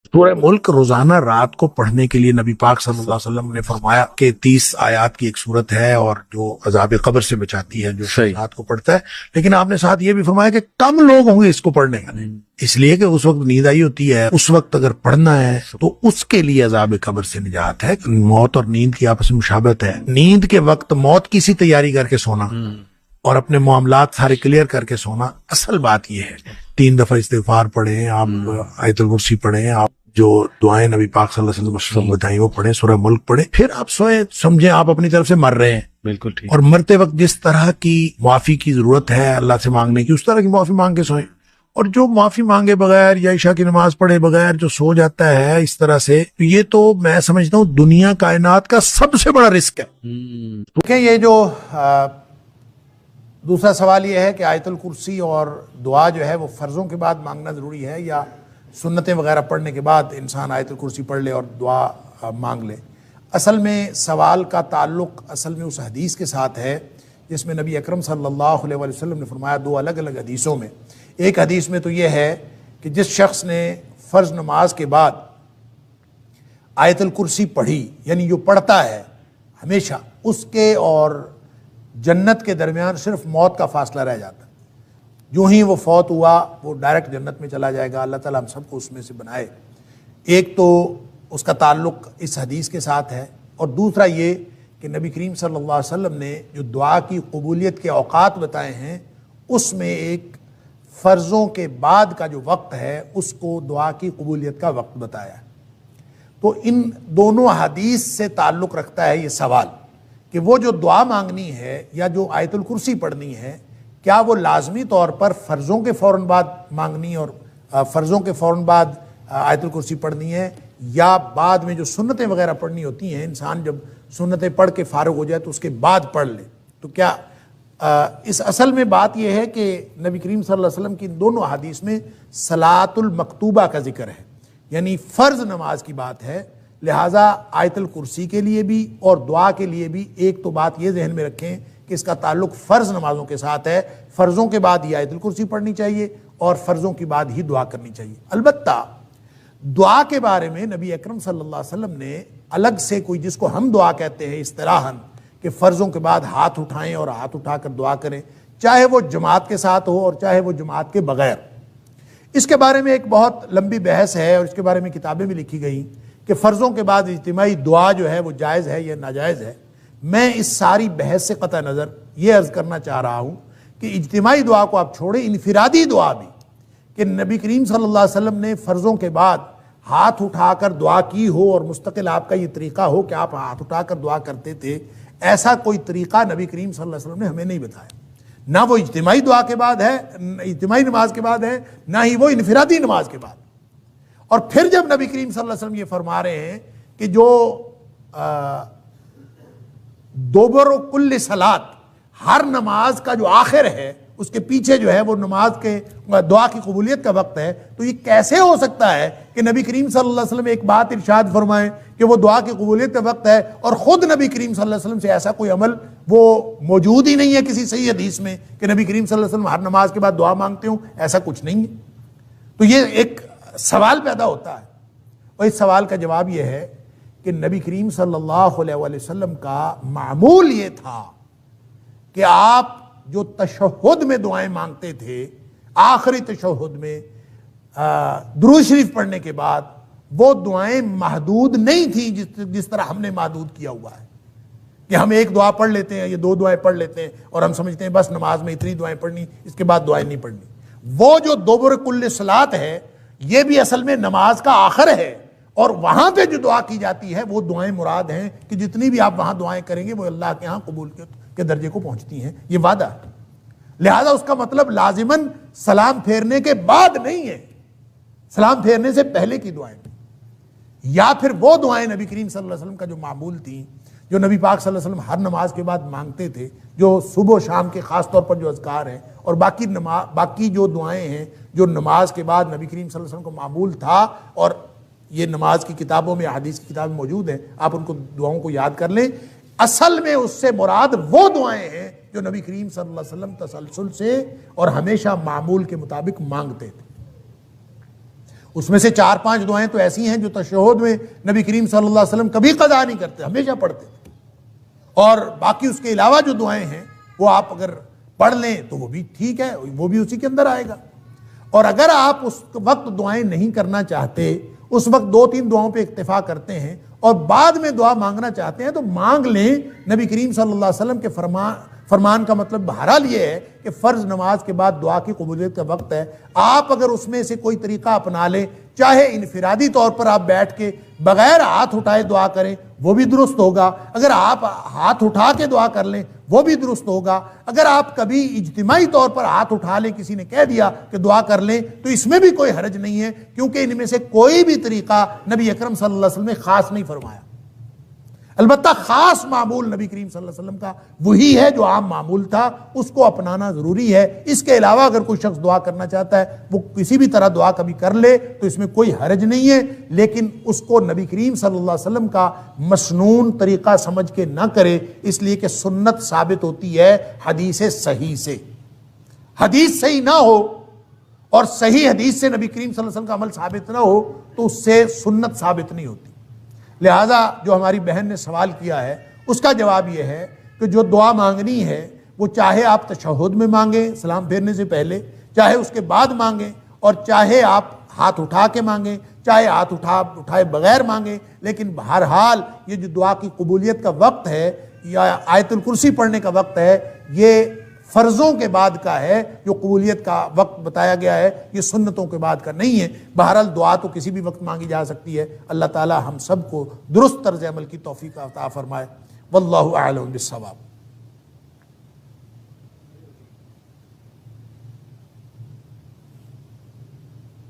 سورہ ملک روزانہ رات کو پڑھنے کے لیے نبی پاک صلی اللہ علیہ وسلم نے فرمایا کہ 30 آیات کی ایک صورت ہے اور جو عذاب قبر سے بچاتی ہے جو رات کو پڑھتا ہے. لیکن آپ نے ساتھ یہ بھی فرمایا کہ کم لوگ ہوں گے اس کو پڑھنے والے، اس لیے کہ اس وقت نیند آئی ہوتی ہے، اس وقت اگر پڑھنا ہے تو اس کے لیے عذاب قبر سے نجات ہے. موت اور نیند کی آپس میں مشابہت ہے. نیند کے وقت موت کی سی تیاری کر کے سونا اور اپنے معاملات سارے کلیئر کر کے سونا، اصل بات یہ ہے 3 دفعہ استغفار پڑھیں، آپ آیت الکرسی پڑھیں، آپ جو دعائیں نبی پاک صلی اللہ علیہ وسلم بتائیں وہ پڑھیں، سورہ ملک پڑھیں، پھر آپ سوئے. سمجھیں آپ اپنی طرف سے مر رہے ہیں، بالکل ٹھیک. اور مرتے وقت جس طرح کی معافی کی ضرورت ہے اللہ سے مانگنے کی، اس طرح کی معافی مانگ کے سوئیں. اور جو معافی مانگے بغیر یا عشاء کی نماز پڑھے بغیر جو سو جاتا ہے اس طرح سے، یہ تو میں سمجھتا ہوں دنیا کائنات کا سب سے بڑا رسک ہے. دیکھیں یہ جو دوسرا سوال یہ ہے کہ آیت الکرسی اور دعا جو ہے وہ فرضوں کے بعد مانگنا ضروری ہے یا سنتیں وغیرہ پڑھنے کے بعد انسان آیت الکرسی پڑھ لے اور دعا مانگ لے. اصل میں سوال کا تعلق اصل میں اس حدیث کے ساتھ ہے جس میں نبی اکرم صلی اللہ علیہ وسلم نے فرمایا، 2 الگ الگ حدیثوں میں. ایک حدیث میں تو یہ ہے کہ جس شخص نے فرض نماز کے بعد آیت الکرسی پڑھی، یعنی جو پڑھتا ہے ہمیشہ، اس کے اور جنت کے درمیان صرف موت کا فاصلہ رہ جاتا ہے. جو ہی وہ فوت ہوا وہ ڈائریکٹ جنت میں چلا جائے گا. اللہ تعالیٰ ہم سب کو اس میں سے بنائے. ایک تو اس کا تعلق اس حدیث کے ساتھ ہے، اور دوسرا یہ کہ نبی کریم صلی اللہ علیہ وسلم نے جو دعا کی قبولیت کے اوقات بتائے ہیں اس میں ایک فرضوں کے بعد کا جو وقت ہے اس کو دعا کی قبولیت کا وقت بتایا ہے. تو ان دونوں حدیث سے تعلق رکھتا ہے یہ سوال کہ وہ جو دعا مانگنی ہے یا جو آیت الکرسی پڑھنی ہے، کیا وہ لازمی طور پر فرضوں کے فوراً بعد مانگنی اور فرضوں کے فوراً بعد آیت الکرسی پڑھنی ہے، یا بعد میں جو سنتیں وغیرہ پڑھنی ہوتی ہیں، انسان جب سنتیں پڑھ کے فارغ ہو جائے تو اس کے بعد پڑھ لے. تو کیا اس اصل میں بات یہ ہے کہ نبی کریم صلی اللہ علیہ وسلم کی دونوں حدیث میں صلاۃ المکتوبہ کا ذکر ہے، یعنی فرض نماز کی بات ہے. لہٰذا آیت الکرسی کے لیے بھی اور دعا کے لیے بھی ایک تو بات یہ ذہن میں رکھیں کہ اس کا تعلق فرض نمازوں کے ساتھ ہے. فرضوں کے بعد ہی آیت الکرسی پڑھنی چاہیے اور فرضوں کی بعد ہی دعا کرنی چاہیے. البتہ دعا کے بارے میں نبی اکرم صلی اللہ علیہ وسلم نے الگ سے کوئی، جس کو ہم دعا کہتے ہیں اصطلاحاً، کہ فرضوں کے بعد ہاتھ اٹھائیں اور ہاتھ اٹھا کر دعا کریں، چاہے وہ جماعت کے ساتھ ہو اور چاہے وہ جماعت کے بغیر. اس کے بارے میں ایک بہت لمبی بحث ہے اور اس کے بارے میں کتابیں بھی لکھی گئیں کہ فرضوں کے بعد اجتماعی دعا جو ہے وہ جائز ہے یا ناجائز ہے. میں اس ساری بحث سے قطع نظر یہ عرض کرنا چاہ رہا ہوں کہ اجتماعی دعا کو آپ چھوڑیں، انفرادی دعا بھی، کہ نبی کریم صلی اللہ علیہ وسلم نے فرضوں کے بعد ہاتھ اٹھا کر دعا کی ہو اور مستقل آپ کا یہ طریقہ ہو کہ آپ ہاتھ اٹھا کر دعا کرتے تھے، ایسا کوئی طریقہ نبی کریم صلی اللہ علیہ وسلم نے ہمیں نہیں بتایا. نہ وہ اجتماعی دعا کے بعد ہے، اجتماعی نماز کے بعد ہے، نہ ہی وہ انفرادی نماز کے بعد. اور پھر جب نبی کریم صلی اللہ علیہ وسلم یہ فرما رہے ہیں کہ جو دوبر و کل صلات، ہر نماز کا جو آخر ہے اس کے پیچھے جو ہے وہ نماز کے دعا کی قبولیت کا وقت ہے، تو یہ کیسے ہو سکتا ہے کہ نبی کریم صلی اللہ علیہ وسلم ایک بات ارشاد فرمائیں کہ وہ دعا کی قبولیت کا وقت ہے اور خود نبی کریم صلی اللہ علیہ وسلم سے ایسا کوئی عمل وہ موجود ہی نہیں ہے کسی صحیح حدیث میں کہ نبی کریم صلی اللہ علیہ وسلم ہر نماز کے بعد دعا مانگتے ہوں؟ ایسا کچھ نہیں ہے. تو یہ ایک سوال پیدا ہوتا ہے، اور اس سوال کا جواب یہ ہے کہ نبی کریم صلی اللہ علیہ وسلم کا معمول یہ تھا کہ آپ جو تشہد میں دعائیں مانگتے تھے، آخری تشہد میں درود شریف پڑھنے کے بعد، وہ دعائیں محدود نہیں تھیں جس طرح ہم نے محدود کیا ہوا ہے کہ ہم ایک دعا پڑھ لیتے ہیں یا 2 دعائیں پڑھ لیتے ہیں اور ہم سمجھتے ہیں بس نماز میں اتنی دعائیں پڑھنی، اس کے بعد دعائیں نہیں پڑھنی. وہ جو دوبر کل صلات ہے یہ بھی اصل میں نماز کا آخر ہے، اور وہاں پہ جو دعا کی جاتی ہے وہ دعائیں مراد ہیں کہ جتنی بھی آپ وہاں دعائیں کریں گے وہ اللہ کے ہاں قبول کے درجے کو پہنچتی ہیں. یہ وعدہ ہے. لہذا اس کا مطلب لازماً سلام پھیرنے کے بعد نہیں ہے، سلام پھیرنے سے پہلے کی دعائیں، یا پھر وہ دعائیں نبی کریم صلی اللہ علیہ وسلم کا جو معمول تھیں، جو نبی پاک صلی اللہ علیہ وسلم ہر نماز کے بعد مانگتے تھے، جو صبح و شام کے خاص طور پر جو اذکار ہیں، اور باقی جو دعائیں ہیں جو نماز کے بعد نبی کریم صلی اللہ علیہ وسلم کو معمول تھا، اور یہ نماز کی کتابوں میں، حدیث کی کتابیں موجود ہیں، آپ ان کو دعاؤں کو یاد کر لیں. اصل میں اس سے مراد وہ دعائیں ہیں جو نبی کریم صلی اللہ علیہ وسلم تسلسل سے اور ہمیشہ معمول کے مطابق مانگتے تھے. اس میں سے 4-5 دعائیں تو ایسی ہیں جو تشہد میں نبی کریم صلی اللہ علیہ وسلم کبھی قضا نہیں کرتے، ہمیشہ پڑھتے تھے، اور باقی اس کے علاوہ جو دعائیں ہیں وہ آپ اگر پڑھ لیں تو وہ بھی ٹھیک ہے، وہ بھی اسی کے اندر آئے گا۔ اور اگر آپ اس وقت دعائیں نہیں کرنا چاہتے، اس وقت 2-3 دعاؤں پہ اکتفا کرتے ہیں اور بعد میں دعا مانگنا چاہتے ہیں تو مانگ لیں۔ نبی کریم صلی اللہ علیہ وسلم کے فرمان کا مطلب بہرحال یہ ہے کہ فرض نماز کے بعد دعا کی قبولیت کا وقت ہے، آپ اگر اس میں سے کوئی طریقہ اپنا لیں، چاہے انفرادی طور پر آپ بیٹھ کے بغیر ہاتھ اٹھائے دعا کریں وہ بھی درست ہوگا، اگر آپ ہاتھ اٹھا کے دعا کر لیں وہ بھی درست ہوگا، اگر آپ کبھی اجتماعی طور پر ہاتھ اٹھا لیں، کسی نے کہہ دیا کہ دعا کر لیں تو اس میں بھی کوئی حرج نہیں ہے، کیونکہ ان میں سے کوئی بھی طریقہ نبی اکرم صلی اللہ علیہ وسلم نے خاص نہیں فرمایا۔ البتہ خاص معمول نبی کریم صلی اللہ علیہ وسلم کا وہی ہے جو عام معمول تھا، اس کو اپنانا ضروری ہے۔ اس کے علاوہ اگر کوئی شخص دعا کرنا چاہتا ہے وہ کسی بھی طرح دعا کبھی کر لے تو اس میں کوئی حرج نہیں ہے، لیکن اس کو نبی کریم صلی اللہ علیہ وسلم کا مسنون طریقہ سمجھ کے نہ کرے، اس لیے کہ سنت ثابت ہوتی ہے حدیث صحیح سے۔ حدیث صحیح نہ ہو اور صحیح حدیث سے نبی کریم صلی اللہ علیہ وسلم کا عمل ثابت نہ ہو تو اس سے سنت ثابت نہیں ہوتی۔ لہٰذا جو ہماری بہن نے سوال کیا ہے اس کا جواب یہ ہے کہ جو دعا مانگنی ہے وہ چاہے آپ تشہد میں مانگیں سلام پھیرنے سے پہلے، چاہے اس کے بعد مانگیں، اور چاہے آپ ہاتھ اٹھا کے مانگیں، چاہے ہاتھ اٹھائے بغیر مانگیں، لیکن بہرحال یہ جو دعا کی قبولیت کا وقت ہے یا آیت الکرسی پڑھنے کا وقت ہے یہ فرضوں کے بعد کا ہے، جو قبولیت کا وقت بتایا گیا ہے یہ سنتوں کے بعد کا نہیں ہے۔ بہرحال دعا تو کسی بھی وقت مانگی جا سکتی ہے۔ اللہ تعالی ہم سب کو درست طرز عمل کی توفیق عطا فرمائے۔ واللہ اعلم بالصواب۔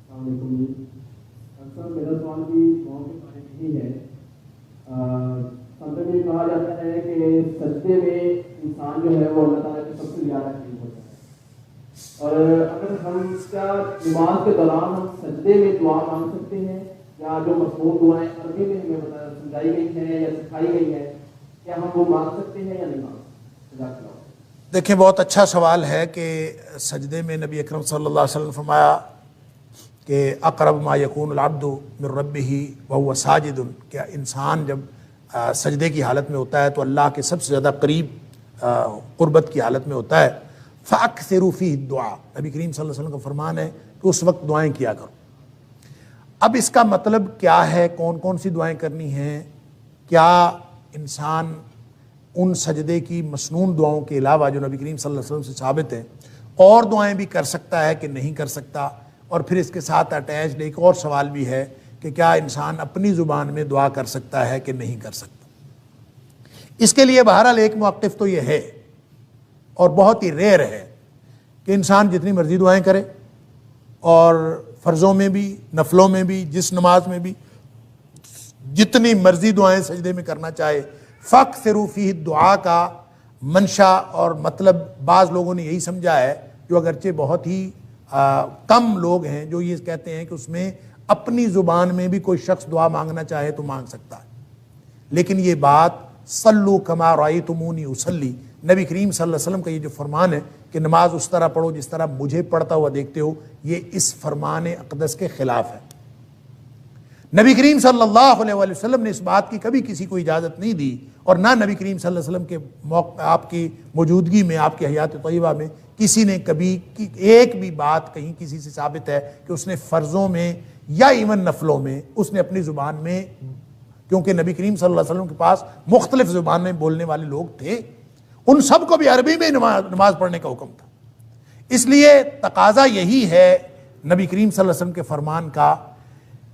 السلام علیکم۔ اکثر میرا سوال بھی دعاؤں کے بارے میں ہی ہے۔ سنت میں کہا جاتا ہے کہ سجدے میں انسان جو ہے وہ اللہ تعالیٰ کے سب سے زیادہ قریب ہوتا ہے، اور اگر ہم کیا نماز کے دوران ہم سجدے میں دعا مانگ سکتے ہیں، یا جو مضمون دعائیں عربی میں ہمیں سمجھائی گئی ہیں یا سکھائی گئی ہیں کیا ہم وہ مانگ سکتے ہیں یا نہیں مانگ سکتے؟ دیکھیں بہت اچھا سوال ہے کہ سجدے میں نبی اکرم صلی اللہ علیہ وسلم نے فرمایا کہ اقرب ما یکون العبد من ربہ وہو ساجد، کیا انسان جب سجدے کی حالت میں ہوتا ہے تو اللہ کے سب سے زیادہ قریب قربت کی حالت میں ہوتا ہے۔ فَأَكْثِرُوا فِيهِ الدُّعَاء، نبی کریم صلی اللہ علیہ وسلم کا فرمان ہے کہ اس وقت دعائیں کیا کرو۔ اب اس کا مطلب کیا ہے، کون کون سی دعائیں کرنی ہیں؟ کیا انسان ان سجدے کی مسنون دعاؤں کے علاوہ جو نبی کریم صلی اللہ علیہ وسلم سے ثابت ہیں اور دعائیں بھی کر سکتا ہے کہ نہیں کر سکتا؟ اور پھر اس کے ساتھ اٹیچڈ ایک اور سوال بھی ہے کہ کیا انسان اپنی زبان میں دعا کر سکتا ہے کہ نہیں کر سکتا؟ اس کے لیے بہرحال ایک موقف تو یہ ہے اور بہت ہی ریئر ہے کہ انسان جتنی مرضی دعائیں کرے، اور فرضوں میں بھی نفلوں میں بھی جس نماز میں بھی جتنی مرضی دعائیں سجدے میں کرنا چاہے۔ فَأَكْثِرُوا فِيهِ الدُّعَاء کا منشا اور مطلب بعض لوگوں نے یہی سمجھا ہے، جو اگرچہ بہت ہی کم لوگ ہیں جو یہ کہتے ہیں کہ اس میں اپنی زبان میں بھی کوئی شخص دعا مانگنا چاہے تو مانگ سکتا ہے، لیکن یہ بات صلو کما رأیتمونی اصلی، نبی کریم صلی اللہ علیہ وسلم کا یہ جو فرمان ہے کہ نماز اس طرح پڑھو جس طرح مجھے پڑھتا ہوا دیکھتے ہو، یہ اس فرمان اقدس کے خلاف ہے۔ نبی کریم صلی اللہ علیہ وآلہ وسلم نے اس بات کی کبھی کسی کو اجازت نہیں دی، اور نہ نبی کریم صلی اللہ علیہ وسلم کے آپ کی موجودگی میں، آپ کی حیات طیبہ میں کسی نے کبھی ایک بھی بات کہیں کسی سے ثابت ہے کہ اس نے فرضوں میں یا ایون نفلوں میں اس نے اپنی زبان میں، کیونکہ نبی کریم صلی اللہ علیہ وسلم کے پاس مختلف زبان میں بولنے والے لوگ تھے، ان سب کو بھی عربی میں نماز پڑھنے کا حکم تھا۔ اس لیے تقاضا یہی ہے نبی کریم صلی اللہ علیہ وسلم کے فرمان کا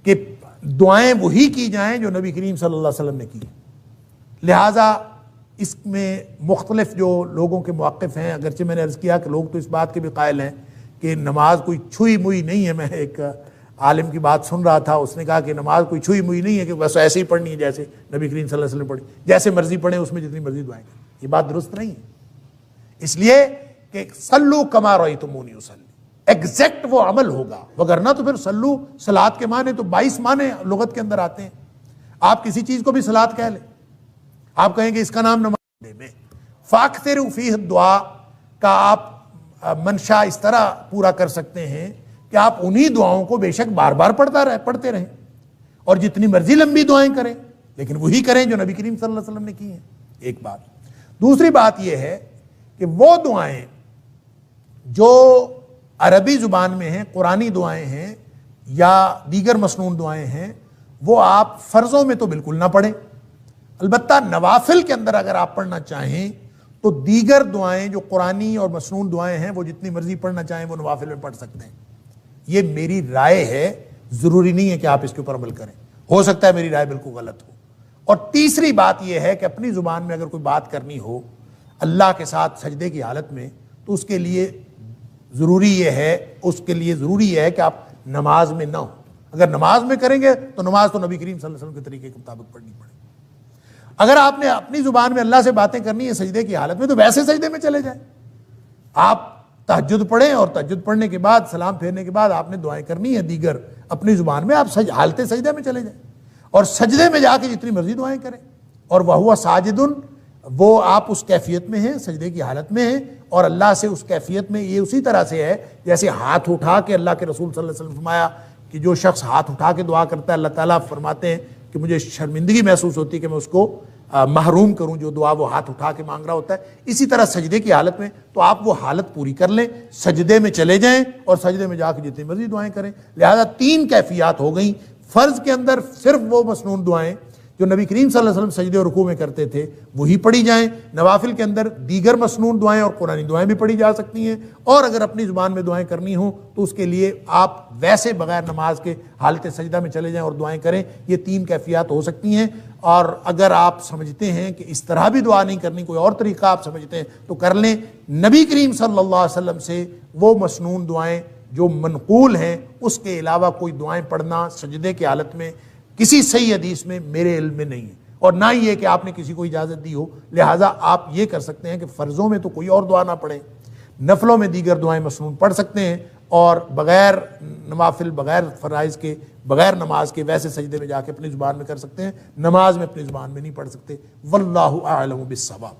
کہ دعائیں وہی کی جائیں جو نبی کریم صلی اللہ علیہ وسلم نے کی۔ لہٰذا اس میں مختلف جو لوگوں کے موقف ہیں، اگرچہ میں نے عرض کیا کہ لوگ تو اس بات کے بھی قائل ہیں کہ نماز کوئی چھوئی موئی نہیں ہے۔ میں ایک عالم کی بات سن رہا تھا، اس نے کہا کہ نماز کوئی چھوئی موئی نہیں ہے کہ بس ایسے ہی پڑھنی ہے جیسے نبی کریم صلی اللہ علیہ وسلم پڑھی، جیسے مرضی پڑھیں اس میں جتنی مرضی دعائیں کریں۔ یہ بات درست نہیں ہے، اس لیے کہ صلو کما رأیتمونی اصلی، ایگزیکٹ وہ عمل ہوگا، وگرنہ تو پھر صلو صلاۃ کے معنی تو 22 معنی لغت کے اندر آتے ہیں۔ آپ کسی چیز کو بھی صلاۃ کہہ لیں، آپ کہیں کہ اس کا نام نماز میں۔ فَأَكْثِرُوا فِيهِ الدُّعَاء کا آپ منشا اس طرح پورا کر سکتے ہیں کہ آپ انہی دعاؤں کو بے شک بار بار پڑھتے رہیں اور جتنی مرضی لمبی دعائیں کریں، لیکن وہی کریں جو نبی کریم صلی اللہ علیہ وسلم نے کی ہیں، ایک بات۔ دوسری بات یہ ہے کہ وہ دعائیں جو عربی زبان میں ہیں، قرآنی دعائیں ہیں یا دیگر مسنون دعائیں ہیں، وہ آپ فرضوں میں تو بالکل نہ پڑھیں۔ البتہ نوافل کے اندر اگر آپ پڑھنا چاہیں تو دیگر دعائیں جو قرآنی اور مسنون دعائیں ہیں وہ جتنی مرضی پڑھنا چاہیں وہ نوافل میں پڑھ سکتے ہیں۔ یہ میری رائے ہے، ضروری نہیں ہے کہ آپ اس کے اوپر عمل کریں، ہو سکتا ہے میری رائے بالکل غلط ہو۔ اور تیسری بات یہ ہے کہ اپنی زبان میں اگر کوئی بات کرنی ہو اللہ کے ساتھ سجدے کی حالت میں، تو اس کے لیے ضروری یہ ہے کہ آپ نماز میں نہ ہو۔ اگر نماز میں کریں گے تو نماز تو نبی کریم صلی اللہ علیہ وسلم کے طریقے کے مطابق پڑھنی پڑے۔ اگر آپ نے اپنی زبان میں اللہ سے باتیں کرنی ہے سجدے کی حالت میں، تو ویسے سجدے میں چلے جائیں۔ آپ تہجد پڑھیں اور تہجد پڑھنے کے بعد سلام پھیرنے کے بعد آپ نے دعائیں کرنی ہے دیگر اپنی زبان میں، آپ حالت سجدے میں چلے جائیں اور سجدے میں جا کے جتنی مرضی دعائیں کریں۔ اور وَهُوَ ساجدٌ، وہ آپ اس کیفیت میں ہیں، سجدے کی حالت میں ہیں، اور اللہ سے اس کیفیت میں یہ اسی طرح سے ہے جیسے ہاتھ اٹھا کے اللہ کے رسول صلی اللہ علیہ وسلم فرمایا کہ جو شخص ہاتھ اٹھا کے دعا کرتا ہے اللہ تعالیٰ فرماتے ہیں کہ مجھے شرمندگی محسوس ہوتی ہے کہ میں اس کو محروم کروں جو دعا وہ ہاتھ اٹھا کے مانگ رہا ہوتا ہے۔ اسی طرح سجدے کی حالت میں تو آپ وہ حالت پوری کر لیں، سجدے میں چلے جائیں اور سجدے میں جا کے جتنی مرضی دعائیں کریں۔ لہذا 3 کیفیات ہو گئیں۔ فرض کے اندر صرف وہ مسنون دعائیں جو نبی کریم صلی اللہ علیہ وسلم سجدے اور رکوع میں کرتے تھے وہی پڑھی جائیں۔ نوافل کے اندر دیگر مسنون دعائیں اور قرآنی دعائیں بھی پڑھی جا سکتی ہیں، اور اگر اپنی زبان میں دعائیں کرنی ہوں تو اس کے لیے آپ ویسے بغیر نماز کے حالت سجدہ میں چلے جائیں اور دعائیں کریں۔ یہ 3 کیفیات ہو سکتی ہیں، اور اگر آپ سمجھتے ہیں کہ اس طرح بھی دعا نہیں کرنی، کوئی اور طریقہ آپ سمجھتے ہیں تو کر لیں۔ نبی کریم صلی اللہ علیہ وسلم سے وہ مسنون دعائیں جو منقول ہیں اس کے علاوہ کوئی دعائیں پڑھنا سجدے کی حالت میں کسی صحیح حدیث میں میرے علم میں نہیں ہے، اور نہ ہی یہ کہ آپ نے کسی کو اجازت دی ہو۔ لہٰذا آپ یہ کر سکتے ہیں کہ فرضوں میں تو کوئی اور دعا نہ پڑھیں، نفلوں میں دیگر دعائیں مسنون پڑھ سکتے ہیں، اور بغیر نوافل، بغیر فرائض کے، بغیر نماز کے ویسے سجدے میں جا کے اپنی زبان میں کر سکتے ہیں، نماز میں اپنی زبان میں نہیں پڑھ سکتے۔ واللہ اعلم بالصواب۔